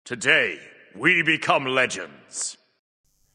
Today, we become legends.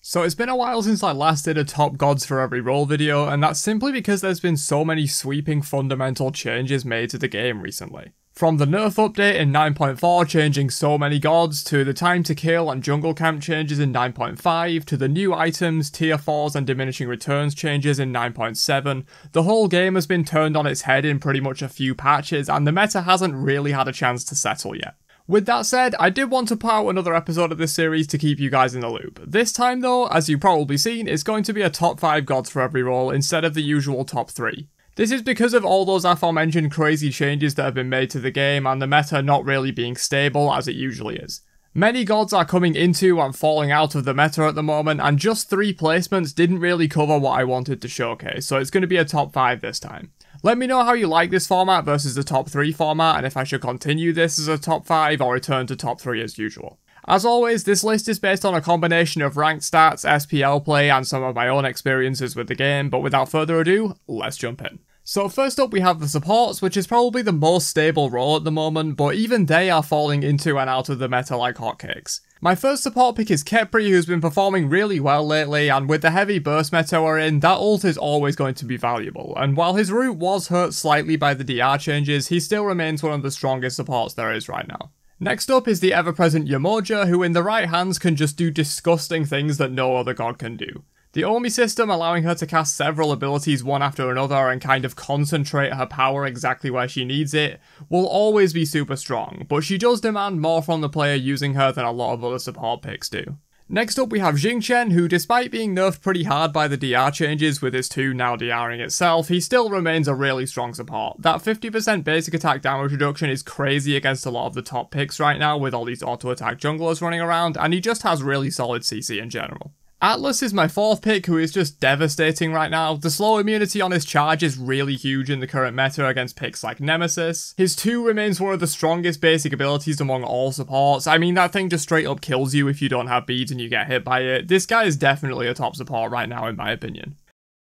So it's been a while since I last did a top gods for every role video, and that's simply because there's been so many sweeping fundamental changes made to the game recently. From the nerf update in 9.4 changing so many gods, to the time to kill and jungle camp changes in 9.5, to the new items, tier 4s and diminishing returns changes in 9.7, the whole game has been turned on its head in pretty much a few patches, and the meta hasn't really had a chance to settle yet. With that said, I did want to put out another episode of this series to keep you guys in the loop. This time though, as you've probably seen, it's going to be a top 5 gods for every role instead of the usual top 3. This is because of all those aforementioned crazy changes that have been made to the game and the meta not really being stable as it usually is. Many gods are coming into and falling out of the meta at the moment, and just 3 placements didn't really cover what I wanted to showcase, so it's going to be a top 5 this time. Let me know how you like this format versus the top 3 format, and if I should continue this as a top 5 or return to top 3 as usual. As always, this list is based on a combination of ranked stats, SPL play, and some of my own experiences with the game, but without further ado, let's jump in. So first up we have the supports, which is probably the most stable role at the moment, but even they are falling into and out of the meta like hotcakes. My first support pick is Khepri, who's been performing really well lately, and with the heavy burst meta we're in, that ult is always going to be valuable, and while his root was hurt slightly by the DR changes, he still remains one of the strongest supports there is right now. Next up is the ever-present Yamoja, who in the right hands can just do disgusting things that no other god can do. The Omi system, allowing her to cast several abilities one after another and kind of concentrate her power exactly where she needs it, will always be super strong, but she does demand more from the player using her than a lot of other support picks do. Next up we have Xingqian, who despite being nerfed pretty hard by the DR changes with his 2 now DRing itself, he still remains a really strong support. That 50% basic attack damage reduction is crazy against a lot of the top picks right now with all these auto attack junglers running around, and he just has really solid CC in general. Atlas is my 4th pick, who is just devastating right now. The slow immunity on his charge is really huge in the current meta against picks like Nemesis. His 2 remains one of the strongest basic abilities among all supports. I mean, that thing just straight up kills you if you don't have beads and you get hit by it. This guy is definitely a top support right now in my opinion.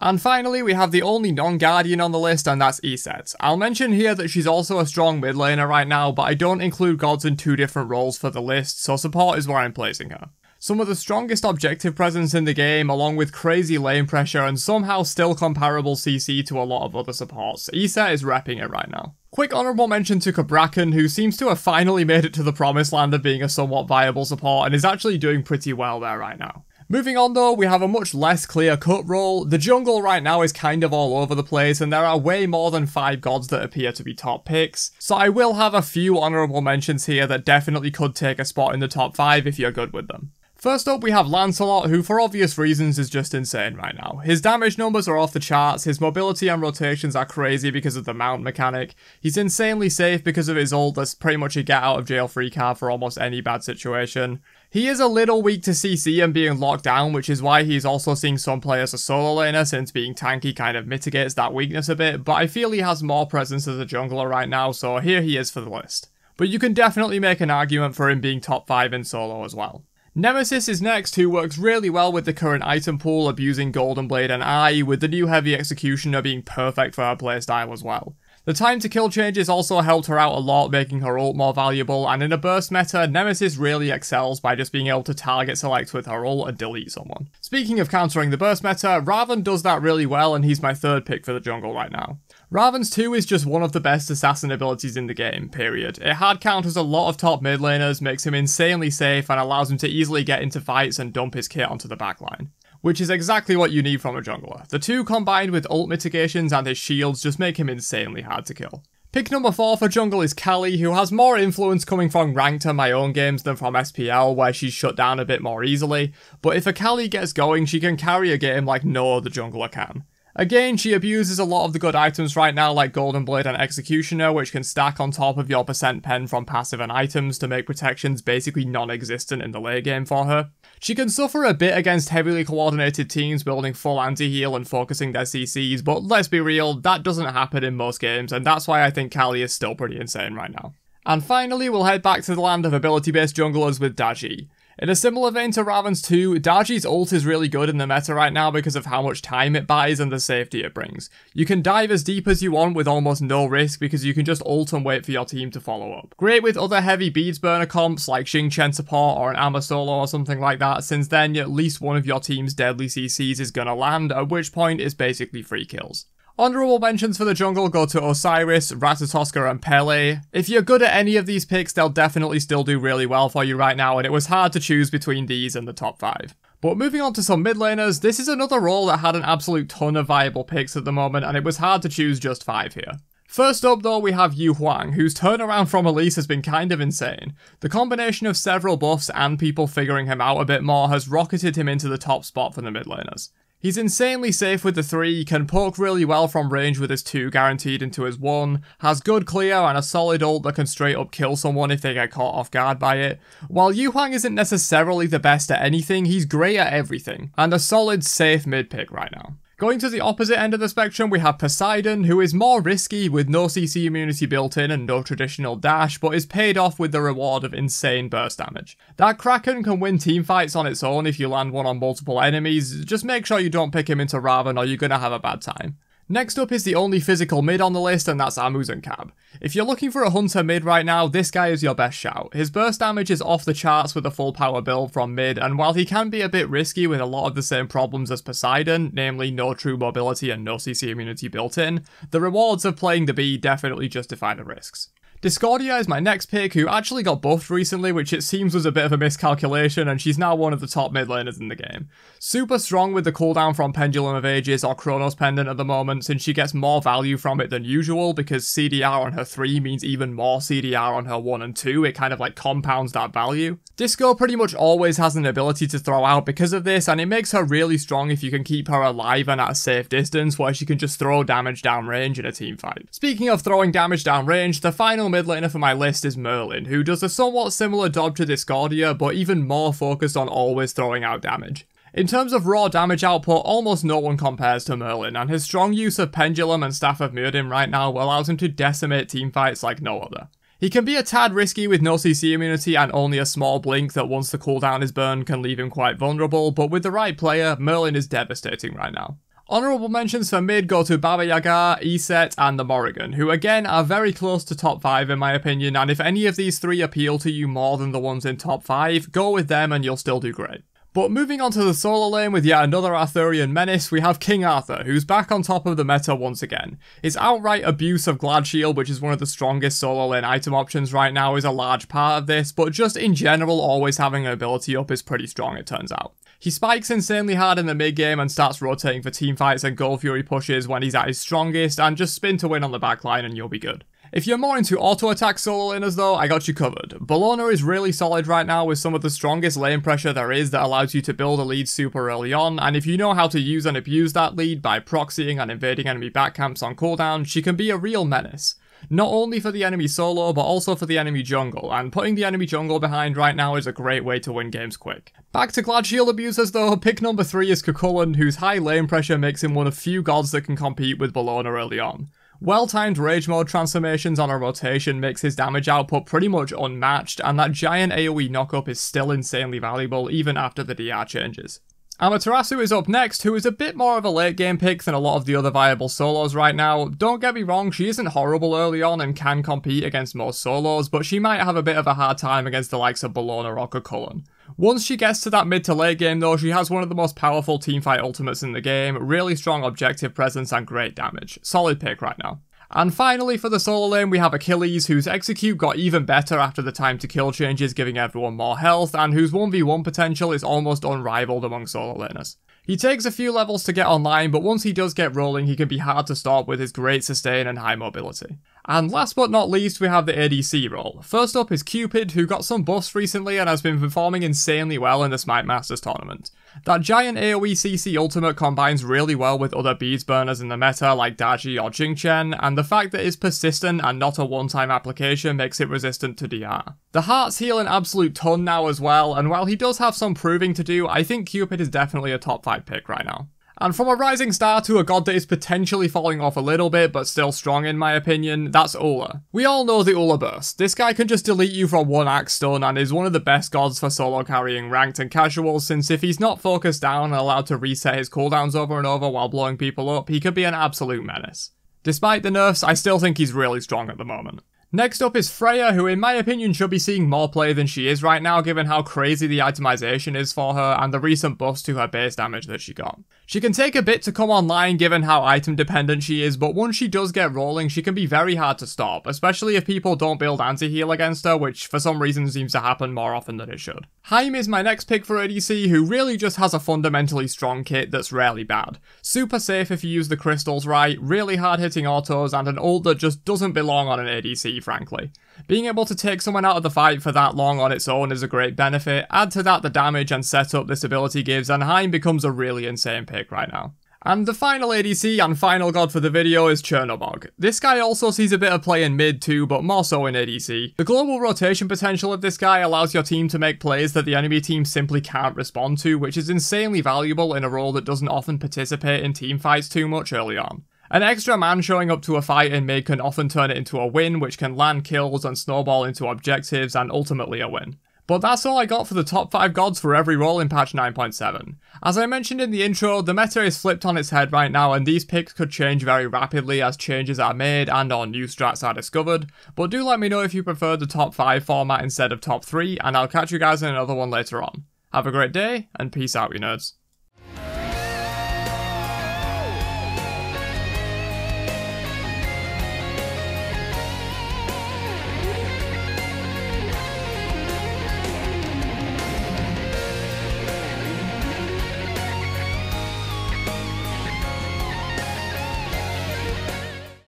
And finally, we have the only non-Guardian on the list, and that's Iset. I'll mention here that she's also a strong mid laner right now, but I don't include gods in 2 different roles for the list, so support is where I'm placing her. Some of the strongest objective presence in the game, along with crazy lane pressure and somehow still comparable CC to a lot of other supports. Iset is repping it right now. Quick honourable mention to Kabrakan, who seems to have finally made it to the promised land of being a somewhat viable support and is actually doing pretty well there right now. Moving on though, we have a much less clear-cut role. The jungle right now is kind of all over the place, and there are way more than 5 gods that appear to be top picks, so I will have a few honourable mentions here that definitely could take a spot in the top 5 if you're good with them. First up we have Lancelot, who for obvious reasons is just insane right now. His damage numbers are off the charts, his mobility and rotations are crazy because of the mount mechanic, he's insanely safe because of his ult that's pretty much a get out of jail free card for almost any bad situation. He is a little weak to CC and being locked down, which is why he's also seeing some play as a solo laner, since being tanky kind of mitigates that weakness a bit, but I feel he has more presence as a jungler right now, so here he is for the list. But you can definitely make an argument for him being top 5 in solo as well. Nemesis is next, who works really well with the current item pool, abusing Golden Blade and Eye, with the new Heavy Executioner being perfect for her playstyle as well. The time to kill changes also helped her out a lot, making her ult more valuable, and in a burst meta, Nemesis really excels by just being able to target select with her ult and delete someone. Speaking of countering the burst meta, Raven does that really well, and he's my 3rd pick for the jungle right now. Raven's 2 is just one of the best assassin abilities in the game, period. It hard counters a lot of top mid laners, makes him insanely safe, and allows him to easily get into fights and dump his kit onto the backline. Which is exactly what you need from a jungler. The 2 combined with ult mitigations and his shields just make him insanely hard to kill. Pick number 4 for jungle is Kali, who has more influence coming from ranked and my own games than from SPL, where she's shut down a bit more easily, but if a Kali gets going, she can carry a game like no other jungler can. Again, she abuses a lot of the good items right now like Golden Blade and Executioner, which can stack on top of your percent pen from passive and items to make protections basically non-existent in the late game for her. She can suffer a bit against heavily coordinated teams building full anti-heal and focusing their CCs, but let's be real, that doesn't happen in most games, and that's why I think Kali is still pretty insane right now. And finally, we'll head back to the land of ability-based junglers with Daji. In a similar vein to Raven's 2, Daji's ult is really good in the meta right now because of how much time it buys and the safety it brings. You can dive as deep as you want with almost no risk because you can just ult and wait for your team to follow up. Great with other heavy beads burner comps like Xingqian support or an Amma solo or something like that, since then at least one of your team's deadly CCs is gonna land, at which point it's basically free kills. Honourable mentions for the jungle go to Osiris, Ratatoska and Pele. If you're good at any of these picks, they'll definitely still do really well for you right now, and it was hard to choose between these and the top 5. But moving on to some mid laners, this is another role that had an absolute ton of viable picks at the moment, and it was hard to choose just 5 here. First up though, we have Yu Huang, whose turnaround from Elise has been kind of insane. The combination of several buffs and people figuring him out a bit more has rocketed him into the top spot for the mid laners. He's insanely safe with the 3, can poke really well from range with his 2 guaranteed into his 1, has good clear and a solid ult that can straight up kill someone if they get caught off guard by it. While Yu Huang isn't necessarily the best at anything, he's great at everything, and a solid safe mid pick right now. Going to the opposite end of the spectrum, we have Poseidon, who is more risky with no CC immunity built in and no traditional dash, but is paid off with the reward of insane burst damage. That Kraken can win teamfights on its own if you land one on multiple enemies, just make sure you don't pick him into Raven or you're gonna have a bad time. Next up is the only physical mid on the list, and that's Amuzan. If you're looking for a hunter mid right now, this guy is your best shout. His burst damage is off the charts with a full power build from mid, and while he can be a bit risky with a lot of the same problems as Poseidon, namely no true mobility and no CC immunity built in, the rewards of playing the B definitely justify the risks. Discordia is my next pick, who actually got buffed recently, which it seems was a bit of a miscalculation, and she's now one of the top mid laners in the game. Super strong with the cooldown from Pendulum of Ages or Chronos Pendant at the moment, since she gets more value from it than usual, because CDR on her 3 means even more CDR on her 1 and 2, it kind of like compounds that value. Disco pretty much always has an ability to throw out because of this, and it makes her really strong if you can keep her alive and at a safe distance, where she can just throw damage down range in a teamfight. Speaking of throwing damage down range, the final mid laner for my list is Merlin, who does a somewhat similar job to Discordia, but even more focused on always throwing out damage. In terms of raw damage output, almost no one compares to Merlin, and his strong use of Pendulum and Staff of Muradin right now allows him to decimate teamfights like no other. He can be a tad risky with no CC immunity and only a small blink that once the cooldown is burned can leave him quite vulnerable, but with the right player, Merlin is devastating right now. Honourable mentions for mid go to Baba Yaga, Iset and the Morrigan, who again are very close to top 5 in my opinion, and if any of these 3 appeal to you more than the ones in top 5, go with them and you'll still do great. But moving on to the solo lane with yet another Arthurian menace, we have King Arthur, who's back on top of the meta once again. His outright abuse of Glad Shield, which is one of the strongest solo lane item options right now, is a large part of this, but just in general always having an ability up is pretty strong it turns out. He spikes insanely hard in the mid game and starts rotating for teamfights and Gold Fury pushes when he's at his strongest, and just spin to win on the backline and you'll be good. If you're more into auto-attack solo laners though, I got you covered. Bellona is really solid right now with some of the strongest lane pressure there is that allows you to build a lead super early on, and if you know how to use and abuse that lead by proxying and invading enemy back camps on cooldown, she can be a real menace. Not only for the enemy solo, but also for the enemy jungle, and putting the enemy jungle behind right now is a great way to win games quick. Back to Glad Shield abusers though, pick number 3 is Cuchulainn, whose high lane pressure makes him one of few gods that can compete with Bellona early on. Well-timed rage mode transformations on a rotation makes his damage output pretty much unmatched, and that giant AoE knockup is still insanely valuable even after the DR changes. Amaterasu is up next, who is a bit more of a late game pick than a lot of the other viable solos right now. Don't get me wrong, she isn't horrible early on and can compete against most solos, but she might have a bit of a hard time against the likes of Bellona or Cuchulainn. Once she gets to that mid to late game though, she has one of the most powerful teamfight ultimates in the game, really strong objective presence and great damage. Solid pick right now. And finally for the solo lane we have Achilles, whose execute got even better after the time to kill changes, giving everyone more health, and whose 1v1 potential is almost unrivaled among solo laners. He takes a few levels to get online, but once he does get rolling he can be hard to stop with his great sustain and high mobility. And last but not least, we have the ADC role. First up is Cupid, who got some buffs recently and has been performing insanely well in the Smite Masters tournament. That giant AoE CC ultimate combines really well with other beads burners in the meta like Daji or Xingqian, and the fact that it's persistent and not a one-time application makes it resistant to DR. The hearts heal an absolute ton now as well, and while he does have some proving to do, I think Cupid is definitely a top 5 pick right now. And from a rising star to a god that is potentially falling off a little bit, but still strong in my opinion, that's Ulla. We all know the Ulla burst. This guy can just delete you from one axe stun and is one of the best gods for solo carrying ranked and casuals, since if he's not focused down and allowed to reset his cooldowns over and over while blowing people up, he could be an absolute menace. Despite the nerfs, I still think he's really strong at the moment. Next up is Freya, who in my opinion should be seeing more play than she is right now given how crazy the itemization is for her and the recent buffs to her base damage that she got. She can take a bit to come online given how item dependent she is, but once she does get rolling she can be very hard to stop, especially if people don't build anti-heal against her, which for some reason seems to happen more often than it should. Haim is my next pick for ADC, who really just has a fundamentally strong kit that's rarely bad. Super safe if you use the crystals right, really hard hitting autos, and an ult that just doesn't belong on an ADC, frankly. Being able to take someone out of the fight for that long on its own is a great benefit. Add to that the damage and setup this ability gives, and Haim becomes a really insane pick right now. And the final ADC and final god for the video is Chernobog. This guy also sees a bit of play in mid too, but more so in ADC. The global rotation potential of this guy allows your team to make plays that the enemy team simply can't respond to, which is insanely valuable in a role that doesn't often participate in team fights too much early on. An extra man showing up to a fight in mid can often turn it into a win, which can land kills and snowball into objectives and ultimately a win. But that's all I got for the top 5 gods for every role in patch 9.7. As I mentioned in the intro, the meta is flipped on its head right now and these picks could change very rapidly as changes are made and or new strats are discovered, but do let me know if you prefer the top 5 format instead of top 3, and I'll catch you guys in another one later on. Have a great day, and peace out you nerds.